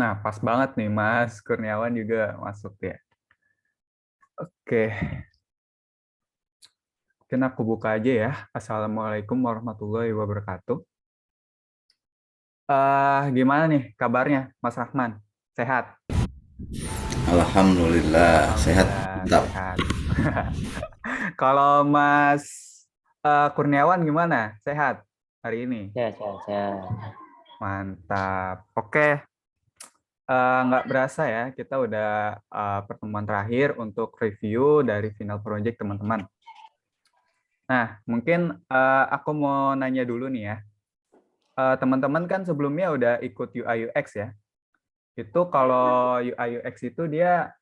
Nah, pas banget nih Mas Kurniawan juga masuk ya. Oke, mungkin aku buka aja ya. Assalamualaikum warahmatullahi wabarakatuh. Gimana nih kabarnya Mas Rahman? Sehat? Alhamdulillah sehat. Alhamdulillah Mantap. sehat. Kalau Mas Kurniawan gimana? Sehat hari ini? Ya. Mantap. Oke, nggak berasa ya, kita udah pertemuan terakhir untuk review dari final project teman-teman. Nah, mungkin aku mau nanya dulu nih ya. Teman-teman kan sebelumnya udah ikut UI UX ya. Itu kalau UI UX itu dia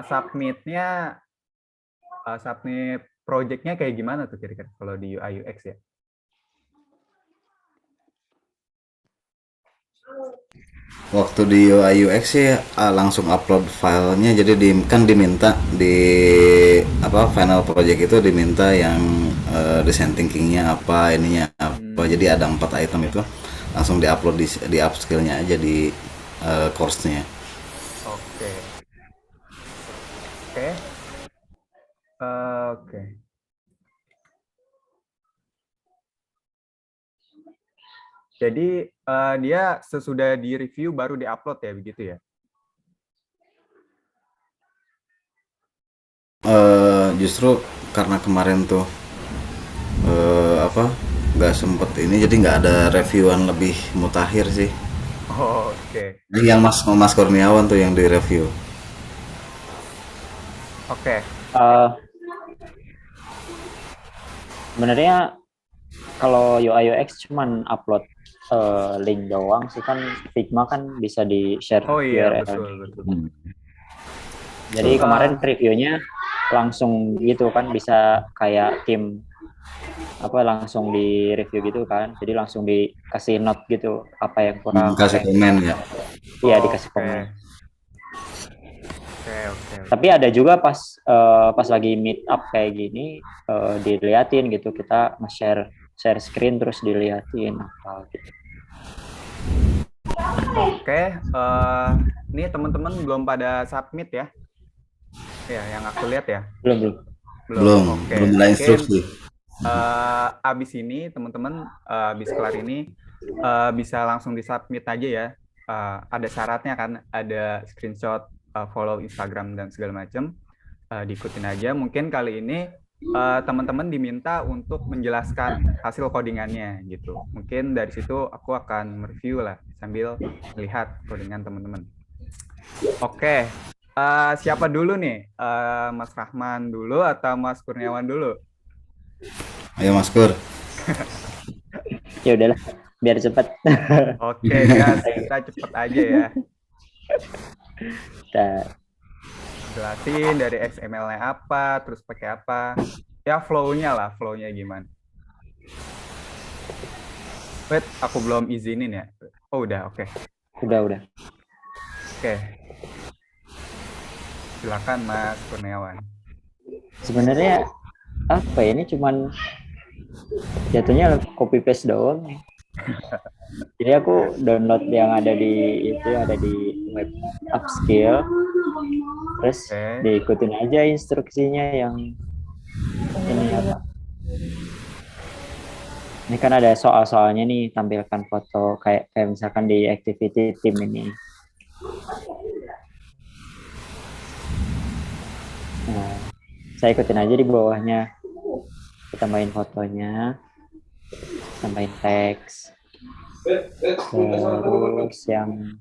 submit project-nya kayak gimana tuh kira-kira kalau di UI UX ya? Waktu di UI UX sih langsung upload filenya, jadi kan diminta di final project itu diminta yang design thinkingnya apa, ininya apa, jadi ada 4 item itu langsung diupload di upskill-nya aja di course-nya. Oke. Oke. Oke. Jadi dia sesudah di-review baru di-upload ya, begitu ya? Justru karena kemarin tuh nggak sempet ini, jadi nggak ada reviewan lebih mutakhir sih. Oke. Jadi yang Mas Kurniawan tuh yang di review. Oke. Sebenarnya kalau UI UX cuman upload link doang sih, kan Figma kan bisa di share Oh iya, URL. betul. Jadi kemarin reviewnya langsung gitu kan, bisa kayak tim langsung di review gitu kan, jadi langsung dikasih note gitu, apa yang kurang, Kasih komen ya. iya dikasih komen. Oke. Tapi ada juga pas lagi meet up kayak gini, diliatin gitu, kita share screen terus diliatin apa gitu. Oke, ini teman-teman belum pada submit ya? Ya, yang aku lihat ya. Belum Oke. ada instruksi. Abis ini teman-teman abis kelar ini bisa langsung disubmit aja ya. Ada syaratnya kan, ada screenshot, follow Instagram dan segala macam. Diikutin aja. Mungkin kali ini teman-teman diminta untuk menjelaskan hasil codingannya gitu. Mungkin dari situ aku akan mereview lah sambil melihat codingan teman-teman. Oke, siapa dulu nih? Mas Rahman dulu atau Mas Kurniawan dulu? Ayo Mas Kur. Ya udahlah, biar cepat. Oke, gas, kita cepet aja ya. Kita Jelasin dari XML-nya apa, terus pakai apa. Ya flow-nya gimana. Wait, aku belum izinin ya. Oh, udah, oke. udah. Oke. Silakan Mas Kurniawan. Sebenarnya apa ya, ini cuman jatuhnya copy paste doang. Jadi aku download yang ada di web Upskill, terus diikutin aja instruksinya yang ini apa. Ini kan ada soal-soalnya nih, tampilkan foto kayak misalkan di activity team ini. Nah, saya ikutin aja di bawahnya. Kita tambahin fotonya, tambahin teks. Terus yang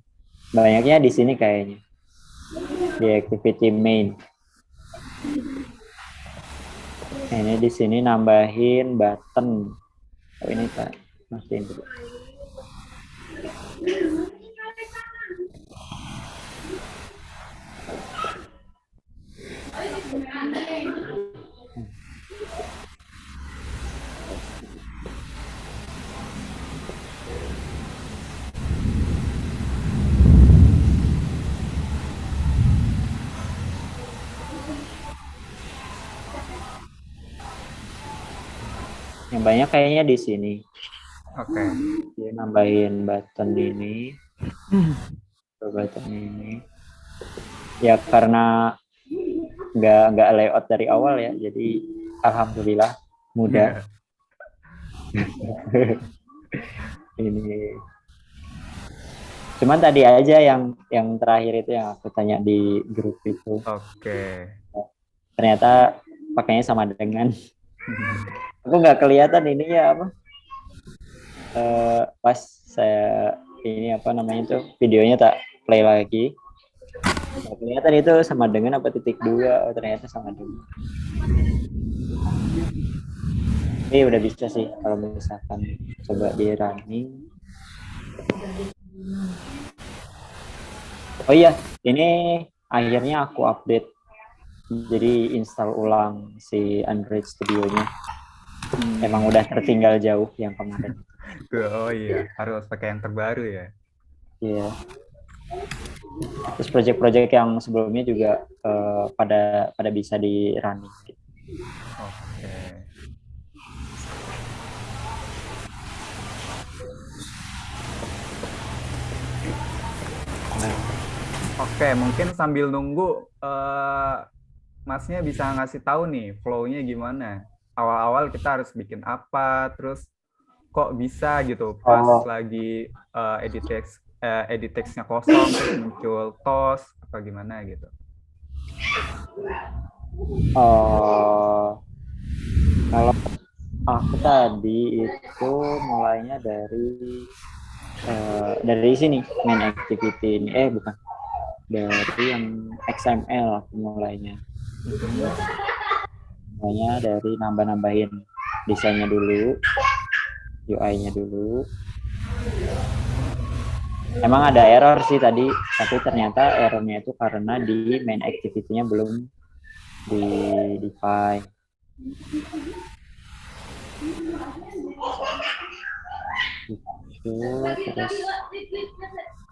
banyaknya di sini kayaknya di activity main. Ini di sini nambahin button. Oh, ini Pak, masukin dulu. Yang banyak kayaknya di sini. Oke. Dia nambahin button ini. Coba ini. Ya karena nggak layout dari awal ya, jadi alhamdulillah mudah. Ini cuman tadi aja yang terakhir itu yang aku tanya di grup itu, Oke. ternyata pakainya sama dengan aku nggak kelihatan ini ya apa pas saya ini apa namanya itu videonya tak play lagi, nggak kelihatan itu sama dengan apa titik dua. Oh ternyata sama dengan. Ini udah bisa sih kalau misalkan coba di running. Oh iya, ini akhirnya aku update, jadi install ulang si Android Studio-nya. Emang udah tertinggal jauh yang kemarin. Oh iya, harus pakai yang terbaru ya. Iya. Terus project-project yang sebelumnya juga pada bisa di running. Oke. Oke, mungkin sambil nunggu Masnya bisa ngasih tahu nih flow-nya gimana. Awal-awal kita harus bikin apa, terus kok bisa gitu pas Oh, lagi edit text-nya kosong terus muncul tos atau gimana gitu. kalau aku tadi itu mulainya dari sini main activity ini, bukan dari yang XML aku mulainya dari nambah-nambahin desainnya dulu, UI-nya dulu. Emang ada error sih tadi, tapi ternyata errornya itu karena di main activity-nya belum di define. Gitu. Terus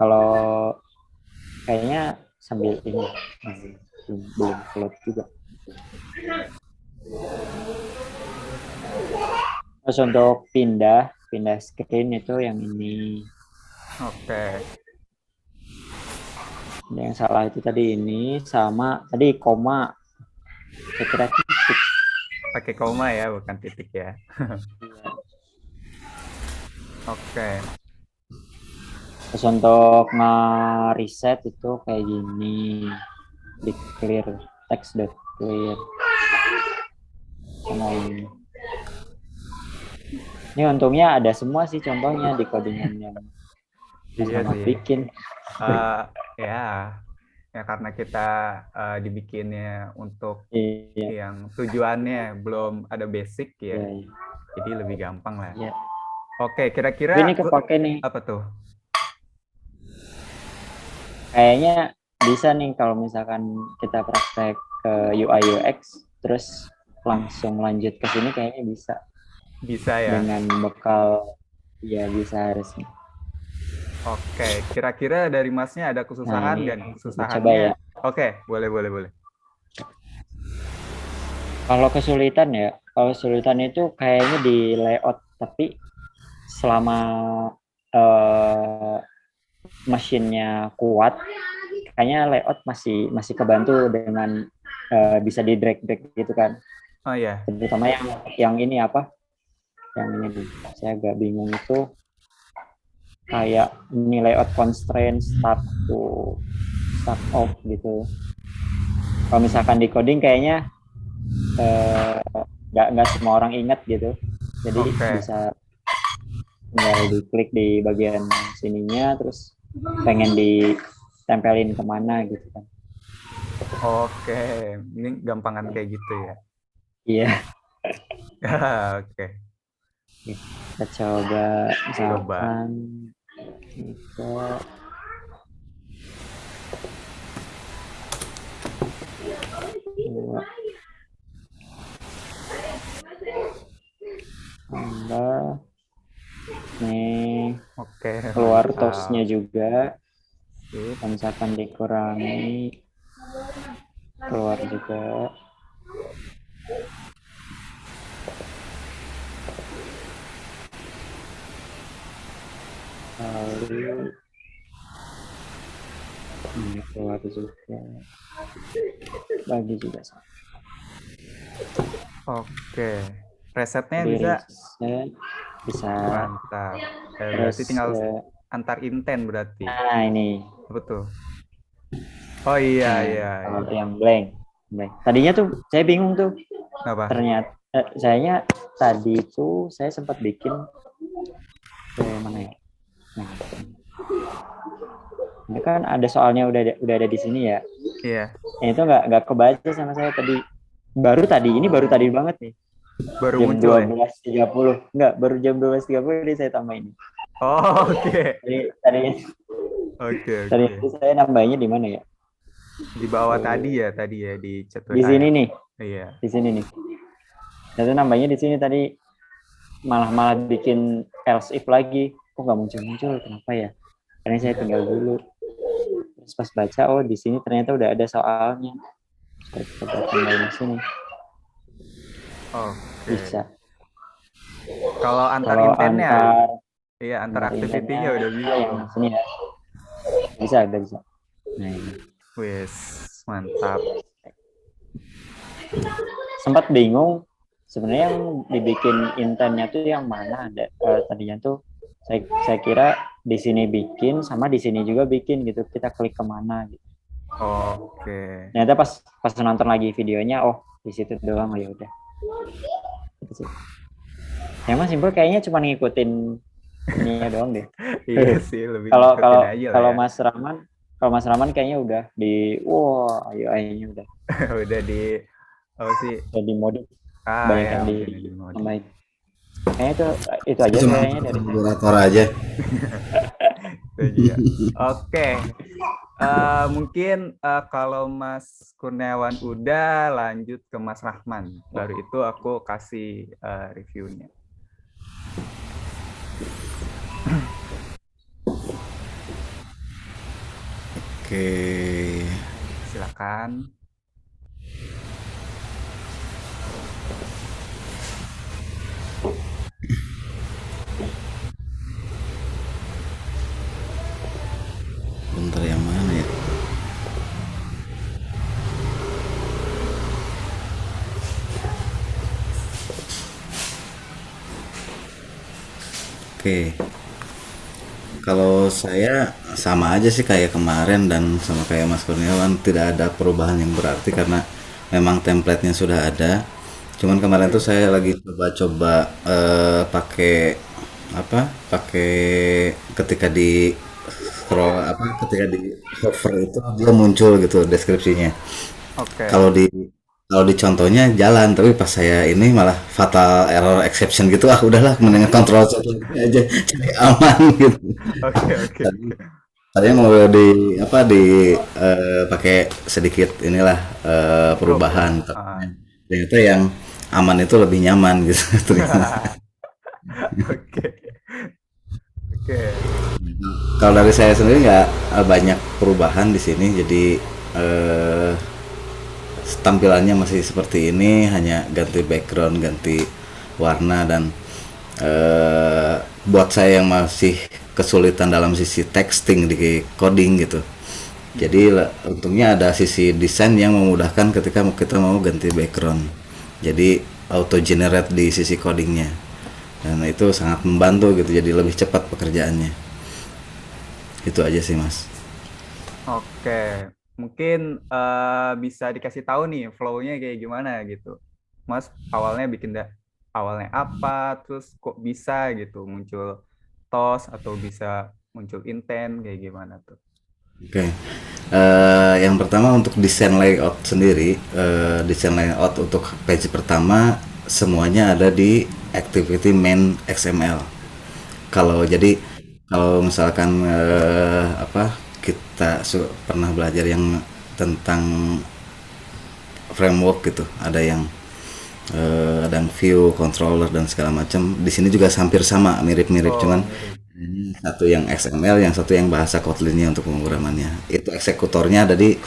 kalau kayaknya sambil ini belum load juga. Terus untuk pindah screen itu yang ini. Oke. Yang salah itu tadi ini, sama tadi koma. Saya kira titik. Pakai koma ya, bukan titik ya. Oke. Terus untuk nge-reset itu kayak gini. Di clear, text.clear. Sama ini. Ini untungnya ada semua sih contohnya di codingan yang Iya sama sih. bikin. Ya karena kita dibikinnya untuk Iya. yang tujuannya belum ada basic ya. Iya. Jadi lebih gampang lah. Iya. Oke, kira-kira Ini kepake nih. apa tuh? Kayaknya bisa nih kalau misalkan kita praktek ke UI UX terus langsung lanjut ke sini, kayaknya bisa. Bisa ya. Dengan bekal ya bisa harusnya. Oke, kira-kira dari Masnya ada kesusahan Nah, dan kesusahannya? coba ya. Oke, boleh. Kalau kesulitan itu kayaknya di layout, tapi selama mesinnya kuat, kayaknya layout masih kebantu dengan bisa di drag gitu kan. Oh ya. Terutama yang ini apa? Yang ini nih, saya agak bingung itu kayak ini layout constraint start off gitu. Kalau misalkan di coding kayaknya nggak semua orang ingat gitu, jadi bisa tinggal diklik di bagian sininya terus pengen ditempelin kemana gitu kan. Oke, ini gampangan kayak gitu ya. Iya. Oke. Kita coba misalkan kita tambah nih. Oke. Keluar tosnya juga. Misalkan dikurangi keluar juga. Lalu keluar juga bagi juga sama. Oke. Resepnya Jadi bisa riset bisa mantap. terus Berarti tinggal antar inten berarti. nah ini Betul. Oh iya iya. kalau Iya. yang blank. Tadinya tuh saya bingung tuh, Apa? ternyata sayanya tadi itu saya sempat bikin mana ya, nah ini kan ada soalnya udah ada di sini ya. Iya. Itu nggak kebaca sama saya tadi. Baru tadi banget nih. Baru Jam muncul ya? 12.30. Enggak, baru jam 12.30 ini saya tambah ini. Oh, oke. Tadi Oke. itu saya nambahnya di mana ya? Di bawah tadi ya di chat Di sini nih. Iya. Di sini nih. Saya nambahnya di sini tadi malah bikin else if lagi. Kok nggak muncul? Kenapa ya? Karena saya tinggal dulu. Terus pas baca, oh di sini ternyata udah ada soalnya. Kita tambahin di sini. Oke. Bisa. Kalau antar intennya? Iya, antar activity-nya udah bisa. Yang sini ya. Bisa. Nah, ini. Wes, mantap. Sempat bingung sebenarnya yang dibikin intennya tuh yang mana. Tadinya tuh saya kira di sini bikin sama di sini juga bikin gitu. Kita klik kemana gitu. Oke. Ternyata pas nonton lagi videonya, oh di situ doang, oh ya udah. Gitu sih. Emang simpel kayaknya cuma ngikutin ini doang deh. Iya sih, lebih kalau Mas Rahman kayaknya udah di UI-nya udah. Udah di apa sih? Udah di mode. Banyak yang di tambahin. Kayaknya itu aja kayaknya dari moderator aja. Oke. Mungkin kalau Mas Kurniawan udah, lanjut ke Mas Rahman. Baru itu aku kasih reviewnya. Oke. Silakan. Bentar, yang mana ya? Oke. Kalau saya sama aja sih kayak kemarin dan sama kayak Mas Kurniawan, tidak ada perubahan yang berarti karena memang template-nya sudah ada. Cuman kemarin tuh saya lagi coba-coba pakai apa? Pakai ketika di scroll ketika di hover itu dia muncul gitu deskripsinya. Oke. Kalau di contohnya jalan, tapi pas saya ini malah fatal error exception gitu. Udahlah, mendingan kontrol Z lagi aja, jadi aman gitu. Oke. Saya mau pakai sedikit inilah perubahan. Ternyata yang aman itu lebih nyaman gitu ternyata. Oke. Kalau dari saya sendiri nggak banyak perubahan di sini, jadi tampilannya masih seperti ini, hanya ganti background, ganti warna, dan buat saya yang masih kesulitan dalam sisi texting di coding gitu, jadi untungnya ada sisi desain yang memudahkan ketika kita mau ganti background, jadi auto generate di sisi codingnya, dan itu sangat membantu gitu, jadi lebih cepat pekerjaannya. Itu aja sih, Mas. Oke. Mungkin bisa dikasih tahu nih flow-nya kayak gimana gitu. Mas awalnya awalnya apa, terus kok bisa gitu muncul TOS atau bisa muncul intent kayak gimana tuh? Oke. Yang pertama untuk desain layout sendiri, desain layout untuk page pertama semuanya ada di activity main XML. Kalau misalkan kita pernah belajar yang tentang framework gitu, ada yang view, controller dan segala macam. Di sini juga hampir sama, mirip-mirip, cuman satu yang XML, yang satu yang bahasa Kotlin-nya untuk pemrogramannya. Itu eksekutornya ada di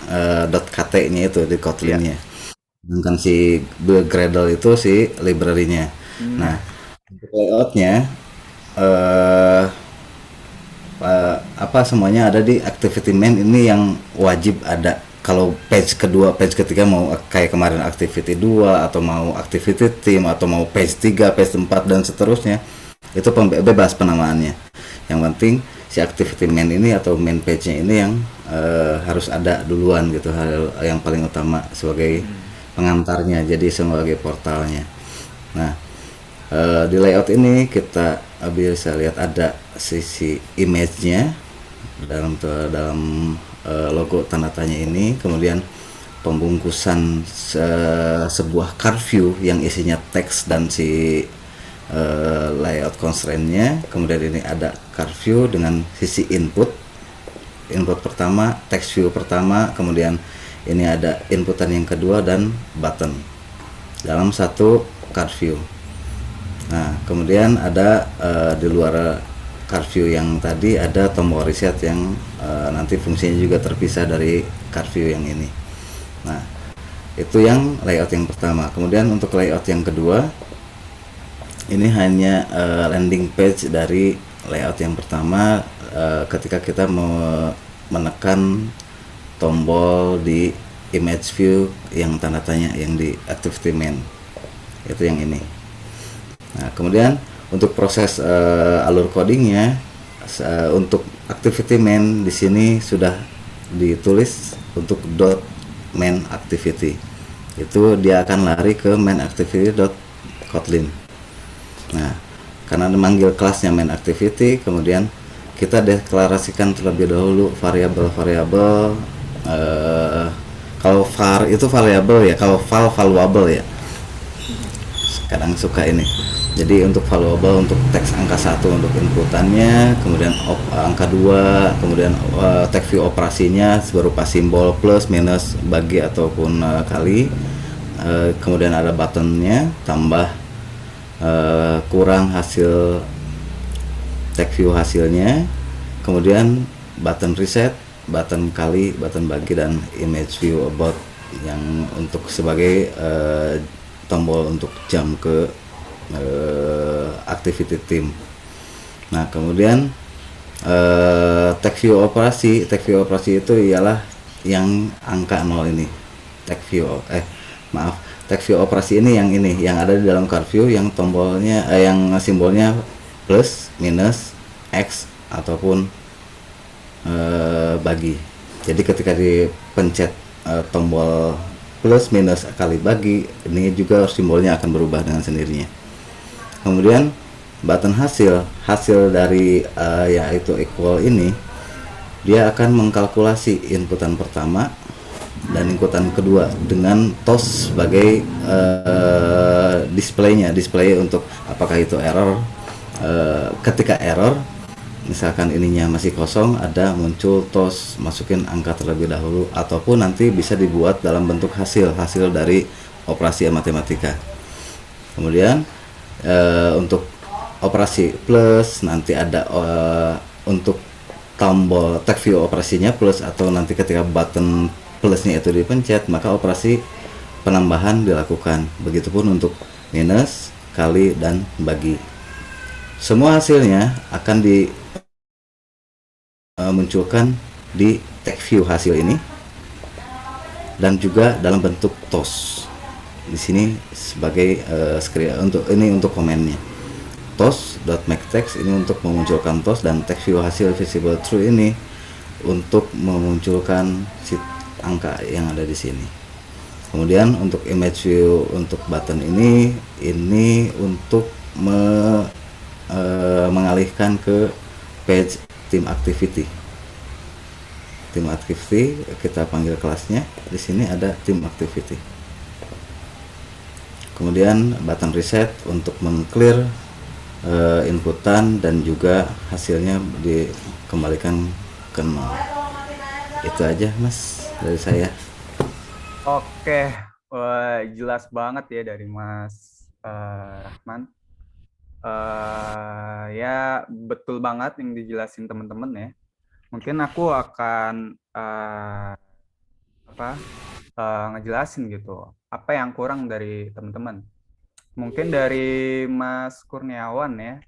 .kt-nya itu di Kotlin-nya. Sedangkan si Gradle itu si library-nya. Nah, untuk layout-nya apa semuanya ada di activity main ini yang wajib ada. Kalau page kedua, page ketiga mau kayak kemarin activity 2 atau mau activity team atau mau page 3, page 4 dan seterusnya, itu bebas penamaannya. Yang penting si activity main ini atau main page-nya ini yang harus ada duluan gitu, hal yang paling utama sebagai pengantarnya, jadi sebagai portalnya. Nah, di layout ini kita bisa lihat ada sisi image-nya dalam logo tanda tanya ini, kemudian pembungkusan sebuah card view yang isinya teks dan si layout constraint-nya. Kemudian ini ada card view dengan sisi input pertama, text view pertama, kemudian ini ada inputan yang kedua dan button dalam satu card view. Nah, kemudian ada di luar card view yang tadi ada tombol reset yang nanti fungsinya juga terpisah dari card view yang ini. Nah, itu yang layout yang pertama. Kemudian untuk layout yang kedua, ini hanya landing page dari layout yang pertama ketika kita mau menekan tombol di image view yang tanda tanya yang di activity main, itu yang ini. Nah, kemudian untuk proses alur codingnya untuk activity main di sini sudah ditulis untuk dot main activity, itu dia akan lari ke main activity dot kotlin. Nah, karena memanggil kelasnya main activity, kemudian kita deklarasikan terlebih dahulu variabel-variabel. Kalau var itu variabel ya, kalau val valuable ya. Kadang suka ini. Jadi untuk valuable untuk teks angka 1 untuk inputannya, kemudian angka 2, kemudian text view operasinya berupa simbol plus, minus, bagi ataupun kali. Kemudian ada buttonnya, tambah, kurang hasil text view hasilnya, kemudian button reset, button kali, button bagi, dan image view about yang untuk sebagai tombol untuk jump ke activity team. Nah, kemudian text view operasi itu ialah yang angka 0 ini. Text view operasi ini yang ada di dalam card view yang tombolnya yang simbolnya plus, minus, X ataupun bagi. Jadi ketika dipencet tombol plus, minus, kali, bagi, ini juga simbolnya akan berubah dengan sendirinya. Kemudian button hasil dari yaitu equal ini, dia akan mengkalkulasi inputan pertama dan inputan kedua dengan toss sebagai display untuk apakah itu error. Ketika error, misalkan ininya masih kosong, ada muncul toss, masukin angka terlebih dahulu, ataupun nanti bisa dibuat dalam bentuk hasil dari operasi matematika. Kemudian untuk operasi plus nanti ada untuk tombol text view operasinya plus, atau nanti ketika button plusnya itu dipencet maka operasi penambahan dilakukan. Begitupun untuk minus, kali, dan bagi. Semua hasilnya akan dimunculkan di text view hasil ini dan juga dalam bentuk toss. Di sini sebagai untuk komennya. Toss.makeText ini untuk memunculkan toss, dan text view hasil visible true ini untuk memunculkan si angka yang ada di sini. Kemudian untuk image view untuk button ini untuk mengalihkan ke page team activity. Team activity kita panggil kelasnya. Di sini ada team activity. Kemudian button reset untuk mengclear inputan dan juga hasilnya dikembalikan ke 0. Itu aja Mas dari saya. Oke, wah, jelas banget ya dari Mas Rahman. Ya betul banget yang dijelasin teman-teman ya. Mungkin aku akan ngejelasin gitu apa yang kurang dari teman-teman. Mungkin dari Mas Kurniawan ya,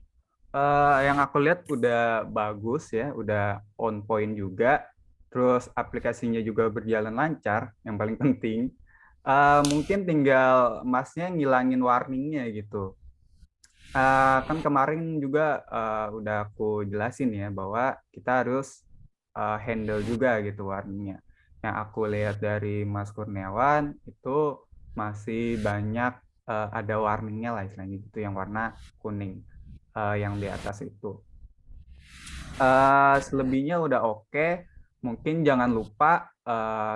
Yang aku lihat udah bagus ya, udah on point juga. Terus aplikasinya juga berjalan lancar, yang paling penting. Mungkin tinggal masnya ngilangin warningnya gitu. Kan kemarin juga udah aku jelasin ya bahwa kita harus handle juga gitu warningnya. Yang aku lihat dari Mas Kurniawan itu masih banyak ada warningnya lah istilahnya gitu, yang warna kuning yang di atas itu. Selebihnya udah oke. Mungkin jangan lupa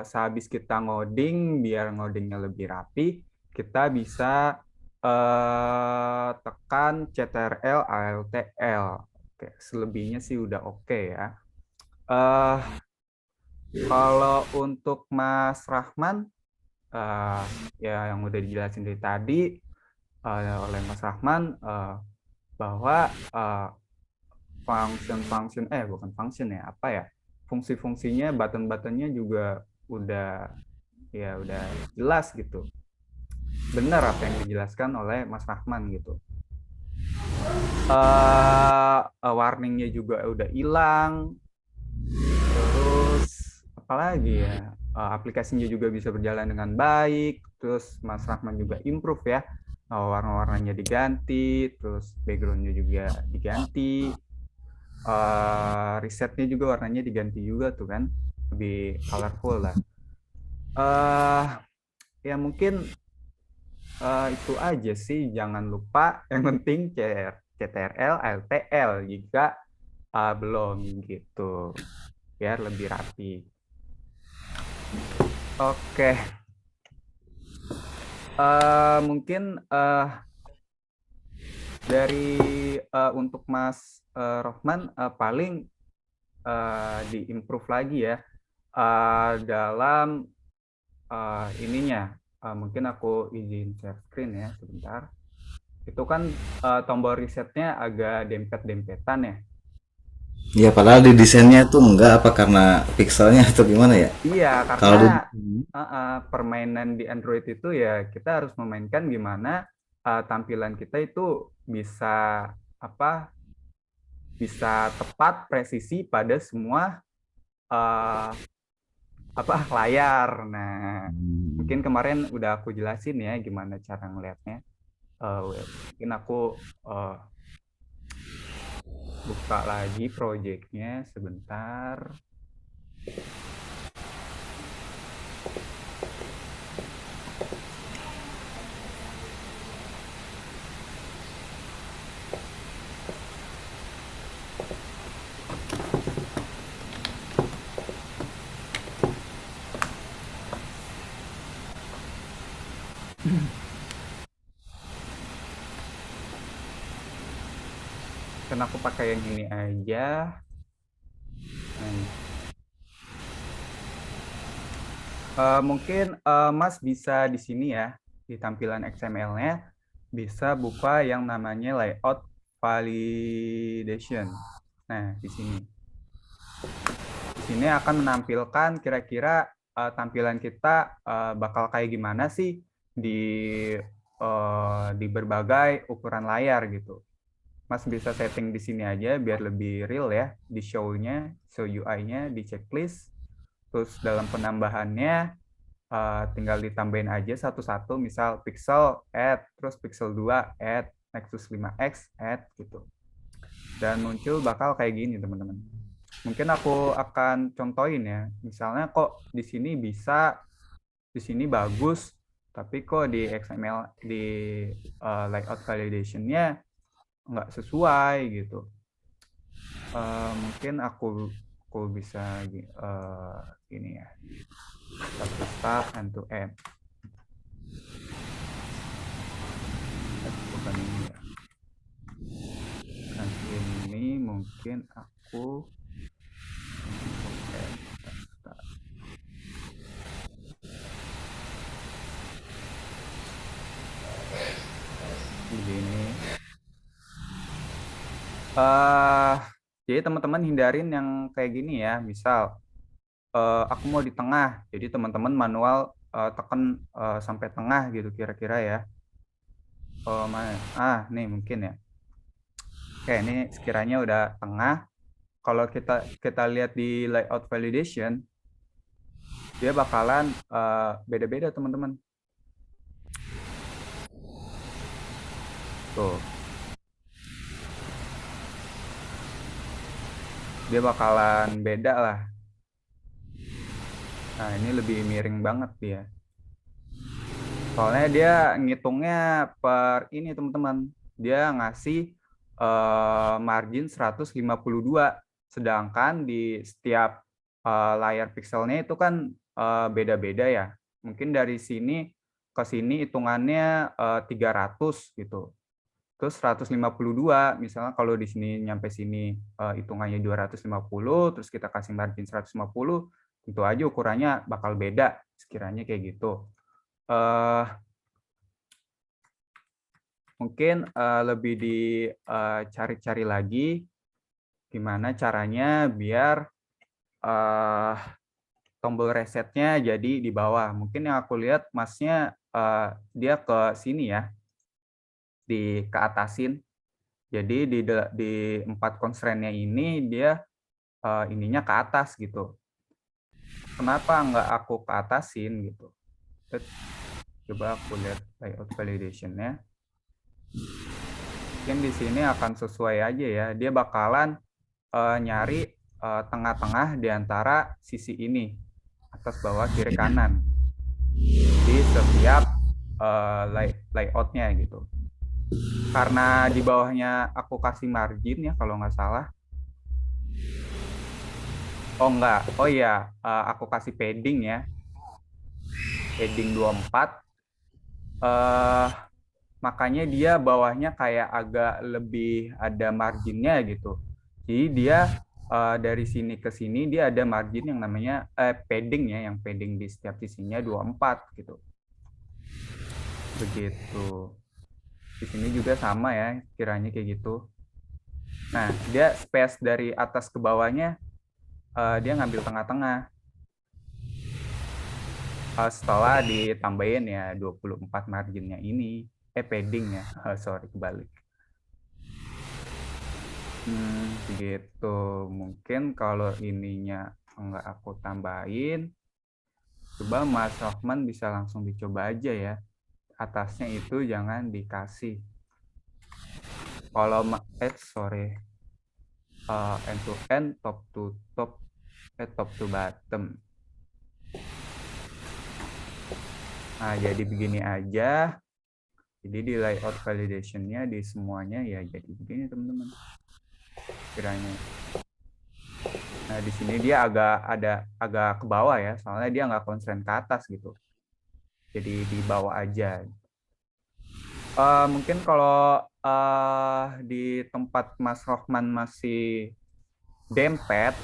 sehabis kita ngoding, biar ngodingnya lebih rapi, kita bisa tekan CTRL, ALTL. Oke, selebihnya sih udah oke ya. Eh, Kalau untuk Mas Rahman, ya yang udah dijelasin dari tadi oleh Mas Rahman, bahwa function bukan function ya, apa ya, fungsi-fungsinya, button-buttonnya juga udah jelas gitu, benar apa yang dijelaskan oleh Mas Rahman gitu. Warningnya juga udah hilang, terus apalagi ya, aplikasinya juga bisa berjalan dengan baik, terus Mas Rahman juga improve ya, warna-warnanya diganti, terus backgroundnya juga diganti, risetnya juga warnanya diganti juga tuh kan, lebih colorful lah. Ya mungkin itu aja sih, jangan lupa yang penting CTRL, LTL jika belum gitu, biar lebih rapi. Oke, mungkin dari untuk Mas Rohman paling diimprove lagi ya dalam ininya. Mungkin aku izin share screen ya sebentar. Itu kan tombol resetnya agak dempet-dempetan ya. Ya padahal di desainnya tuh enggak, apa karena pixelnya atau gimana ya? Iya, karena Kalau di permainan di Android itu ya kita harus memainkan gimana tampilan kita itu bisa apa, bisa tepat presisi pada semua uh, layar. Nah, mungkin kemarin udah aku jelasin ya gimana cara ngelihatnya. Mungkin aku buka lagi projectnya sebentar. Karena aku pakai yang ini aja. Mungkin Mas bisa di sini ya, di tampilan XML-nya bisa buka yang namanya layout validation. Nah, di sini. Di sini akan menampilkan kira-kira tampilan kita bakal kayak gimana sih di berbagai ukuran layar gitu. Mas bisa setting di sini aja biar lebih real ya, di show-nya, show UI-nya, di checklist. Terus dalam penambahannya tinggal ditambahin aja satu-satu, misal pixel add, terus pixel 2 add, Nexus 5X add gitu. Dan muncul bakal kayak gini teman-teman. Mungkin aku akan contohin ya. Misalnya kok di sini bisa, di sini bagus, tapi kok di XML di layout validation-nya nggak sesuai gitu. Mungkin aku bisa gini ya, start end to end. Bukan ini ya. Nah, ini mungkin aku begini. Jadi teman-teman hindarin yang kayak gini ya. Misal aku mau di tengah, jadi teman-teman manual tekan sampai tengah gitu kira-kira ya. Mana? Nih mungkin ya. Oke, ini sekiranya udah tengah. Kalau kita lihat di layout validation, dia bakalan beda-beda teman-teman. Tuh, dia bakalan beda lah. Nah, ini lebih miring banget dia. Soalnya dia ngitungnya per ini teman-teman. Dia ngasih margin 152. Sedangkan di setiap layar pixelnya itu kan beda-beda ya. Mungkin dari sini ke sini hitungannya 300 gitu. Terus 152, misalnya kalau di sini nyampe sini hitungannya 250, terus kita kasih margin 150, tentu aja ukurannya bakal beda sekiranya kayak gitu. Mungkin lebih dicari-cari lagi gimana caranya biar tombol resetnya jadi di bawah. Mungkin yang aku lihat masnya dia ke sini ya, di keatasin. Jadi di 4 constraint-nya ini dia ininya ke atas gitu. Kenapa nggak aku ke atasin gitu? Coba aku lihat layout validation-nya. Mungkin di sini akan sesuai aja ya. Dia bakalan nyari tengah-tengah di antara sisi ini, atas, bawah, kiri, kanan, di setiap layout-nya gitu. Karena di bawahnya aku kasih margin ya kalau nggak salah. Oh enggak, oh iya, aku kasih padding ya. Padding 24. Makanya dia bawahnya kayak agak lebih ada marginnya gitu. Jadi dia dari sini ke sini dia ada margin yang namanya padding ya, yang padding di setiap sisinya 24 gitu. Begitu. Di sini juga sama ya, kiranya kayak gitu. Nah, dia space dari atas ke bawahnya dia ngambil tengah-tengah. Setelah ditambahin ya 24 marginnya ini, padding ya, sorry kebalik. Begitu. Mungkin kalau ininya nggak aku tambahin, coba Mas Rohman bisa langsung dicoba aja ya. Atasnya itu jangan dikasih. Kalau sorry, end to end, top to top, top to bottom. Nah, jadi begini aja. Jadi di layout validation-nya di semuanya ya jadi begini teman-teman. Kiranya. Nah, di sini dia agak ke bawah ya, soalnya dia nggak constraint ke atas gitu. Jadi di bawah aja. Mungkin kalau di tempat Mas Rohman masih dempet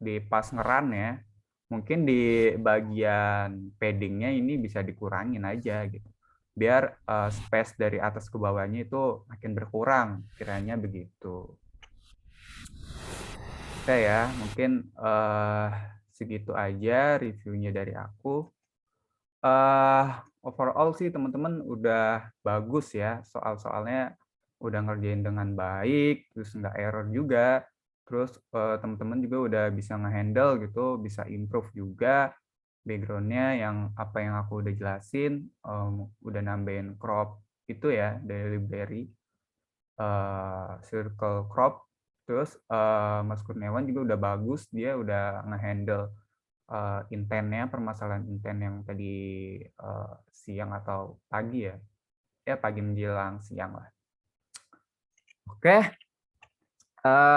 di pas ngeran ya, mungkin di bagian paddingnya ini bisa dikurangin aja gitu. Biar space dari atas ke bawahnya itu makin berkurang, kiranya begitu. Oke ya, mungkin segitu aja reviewnya dari aku. Overall sih teman-teman udah bagus ya, soal-soalnya udah ngerjain dengan baik, terus nggak error juga, terus teman-teman juga udah bisa ngehandle gitu, bisa improve juga backgroundnya yang apa yang aku udah jelasin, udah nambahin crop itu ya dari library circle crop, terus Mas Kurniawan juga udah bagus, dia udah ngehandle intentnya, permasalahan intent yang tadi siang atau pagi ya, pagi menjelang siang lah. Oke,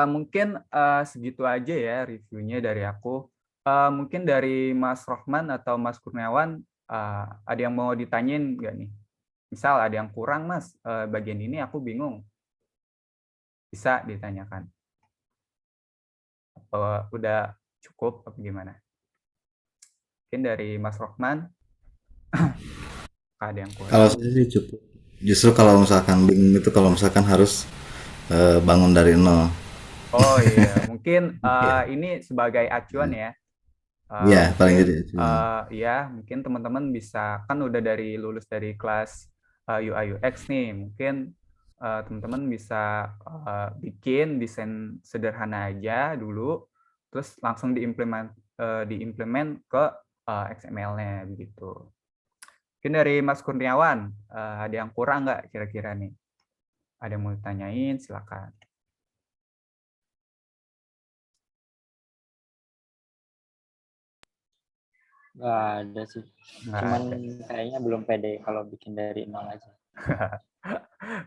mungkin segitu aja ya reviewnya dari aku. Mungkin dari Mas Rohman atau Mas Kurniawan ada yang mau ditanyain nggak nih? Misal ada yang kurang Mas, bagian ini aku bingung, bisa ditanyakan. Apa udah cukup apa gimana? Mungkin dari Mas Rohman ada yang kurang. Kalau saya sih cukup. Justru kalau misalkan bingung itu kalau misalkan harus bangun dari nol. Oh iya, mungkin ini sebagai acuan ya. Iya, paling Mungkin jadi. ya, mungkin teman-teman bisa kan udah lulus dari kelas UI UX nih, mungkin teman-teman bisa bikin desain sederhana aja dulu, terus langsung diimplement ke XML-nya begitu. Mungkin dari Mas Kurniawan, ada yang kurang nggak kira-kira nih? Ada yang mau ditanyain, silakan. Nggak ada sih. Nggak Cuman ada. kayaknya belum pede kalau bikin dari nol aja.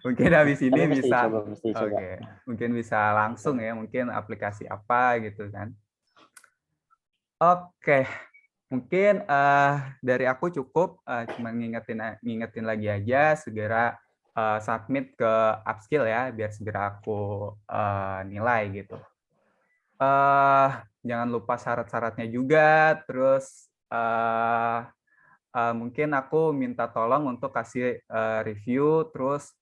Mungkin habis ini Tapi mesti bisa, coba, mesti coba. oke, mungkin bisa langsung ya, mungkin aplikasi apa gitu kan. Oke, mungkin dari aku cukup, cuma ngingetin lagi aja, segera submit ke Upskill ya, biar segera aku nilai gitu. Jangan lupa syarat-syaratnya juga, terus mungkin aku minta tolong untuk kasih review, terus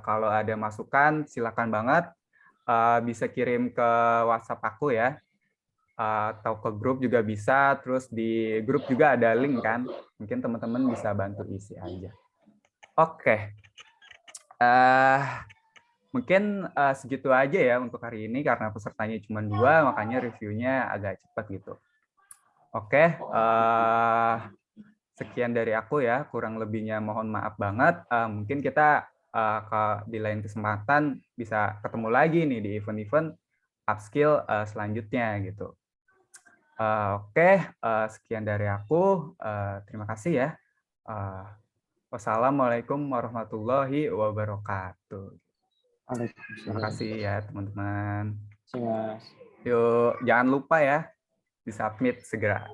kalau ada masukan silakan banget bisa kirim ke WhatsApp aku ya, atau ke grup juga bisa, terus di grup juga ada link kan, mungkin teman-teman bisa bantu isi aja. Oke, mungkin segitu aja ya untuk hari ini, karena pesertanya cuma 2, makanya reviewnya agak cepat gitu. Oke, sekian dari aku ya, kurang lebihnya mohon maaf banget. Mungkin kita di lain kesempatan bisa ketemu lagi nih di event-event upskill selanjutnya gitu. Oke, sekian dari aku. Terima kasih ya. Wassalamualaikum warahmatullahi wabarakatuh. Terima kasih ya teman-teman. Terima kasih, Mas. Yuk, jangan lupa ya, di submit segera.